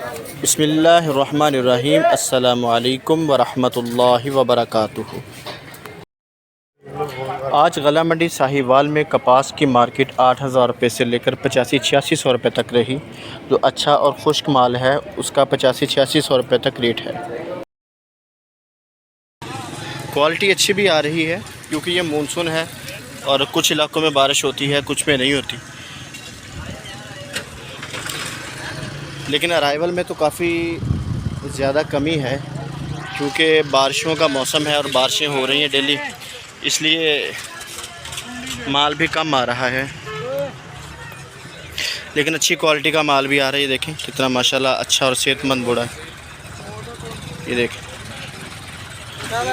बिस्मिल्लाहिर्रहमानिर्रहीम। अस्सलामु अलैकुम वरहमतुल्लाहि वबरकातुहू। आज गला मंडी साहिवाल में कपास की मार्केट 8,000 रुपये से लेकर 85-86 रुपये तक रही। जो अच्छा और खुश्क माल है उसका 85-86 रुपये तक रेट है। क्वालिटी अच्छी भी आ रही है क्योंकि ये मानसून है और कुछ इलाकों में बारिश होती है, कुछ में नहीं होती। लेकिन अराइवल में तो काफ़ी ज़्यादा कमी है क्योंकि बारिशों का मौसम है और बारिशें हो रही हैं डेली, इसलिए माल भी कम आ रहा है। लेकिन अच्छी क्वालिटी का माल भी आ रहा है। ये देखें कितना माशाल्लाह अच्छा और सेहतमंद बोड़ा है। ये देखें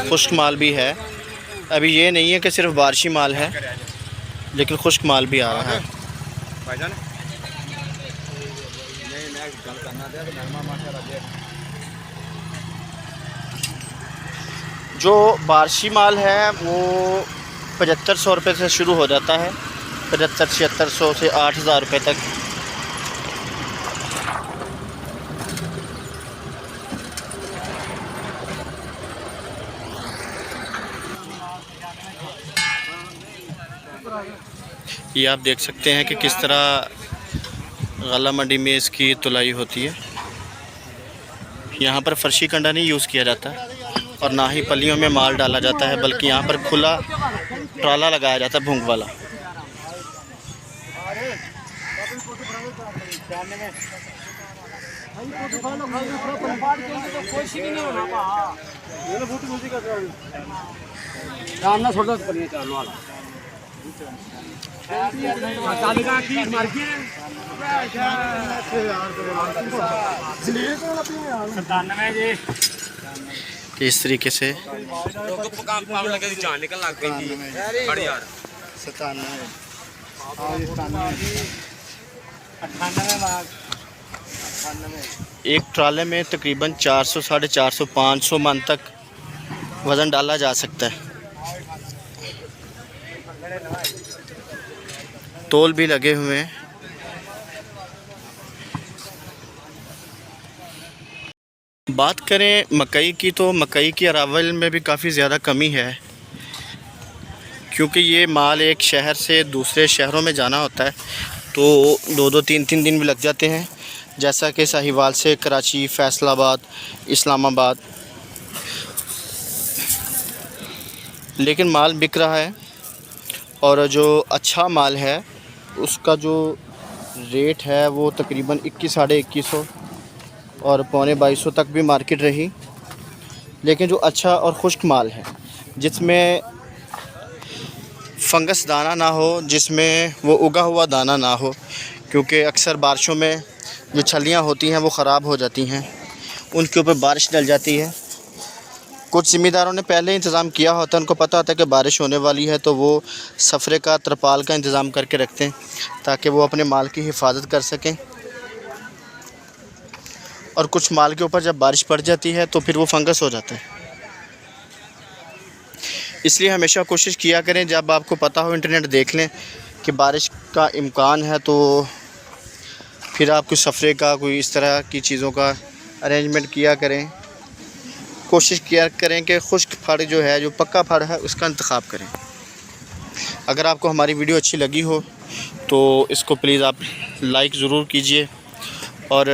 खुश्क माल भी है। अभी ये नहीं है कि सिर्फ बारिशी माल है, लेकिन खुश्क माल भी आ रहा है। जो बारिशी माल है वो 7500 रुपये से शुरू हो जाता है, 7500-7600 से 8,000 रुपये तक। ये आप देख सकते हैं कि किस तरह गला मंडी में इसकी तुलाई होती है। यहाँ पर फर्शी कंडा नहीं यूज़ किया जाता और ना ही पलियों में माल डाला जाता है, बल्कि यहाँ पर खुला ट्राला लगाया जाता है भूंग वाला। इस तरीके से एक ट्राले में तकरीबन 400, 450, 500 मन तक वज़न डाला जा सकता है। तोल भी लगे हुए हैं। बात करें मकई की, तो मकई की अरावल में भी काफ़ी ज़्यादा कमी है क्योंकि ये माल एक शहर से दूसरे शहरों में जाना होता है तो 2-2, 3-3 दिन भी लग जाते हैं। जैसा कि साहिवाल से कराची, फैसलाबाद, इस्लामाबाद। लेकिन माल बिक रहा है और जो अच्छा माल है उसका जो रेट है वो तकरीबन 21, 2150 और 2250 तक भी मार्केट रही। लेकिन जो अच्छा और खुश्क माल है जिसमें फंगस दाना ना हो, जिसमें वो उगा हुआ दाना ना हो, क्योंकि अक्सर बारिशों में जो छलियाँ होती हैं वो ख़राब हो जाती हैं, उनके ऊपर बारिश डल जाती है। कुछ ज़िम्मेदारों ने पहले इंतज़ाम किया होता है, उनको पता होता है कि बारिश होने वाली है तो वो सफ़रे का, तरपाल का इंतज़ाम करके रखते हैं ताकि वो अपने माल की हिफाजत कर सकें। और कुछ माल के ऊपर जब बारिश पड़ जाती है तो फिर वो फंगस हो जाता है। इसलिए हमेशा कोशिश किया करें, जब आपको पता हो, इंटरनेट देख लें कि बारिश का इम्कान है तो फिर आप कुछ सफ़रे का, कोई इस तरह की चीज़ों का अरेंजमेंट किया करें। कोशिश किया करें कि खुश्क फड़ जो है, जो पक्का फड़ है, उसका इंतखाब करें। अगर आपको हमारी वीडियो अच्छी लगी हो तो इसको प्लीज़ आप लाइक ज़रूर कीजिए और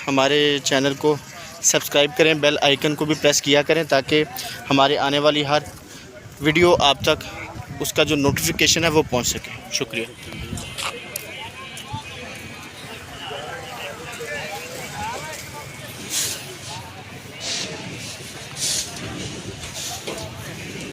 हमारे चैनल को सब्सक्राइब करें, बेल आइकन को भी प्रेस किया करें ताकि हमारे आने वाली हर वीडियो आप तक उसका जो नोटिफिकेशन है वो पहुंच सके। शुक्रिया।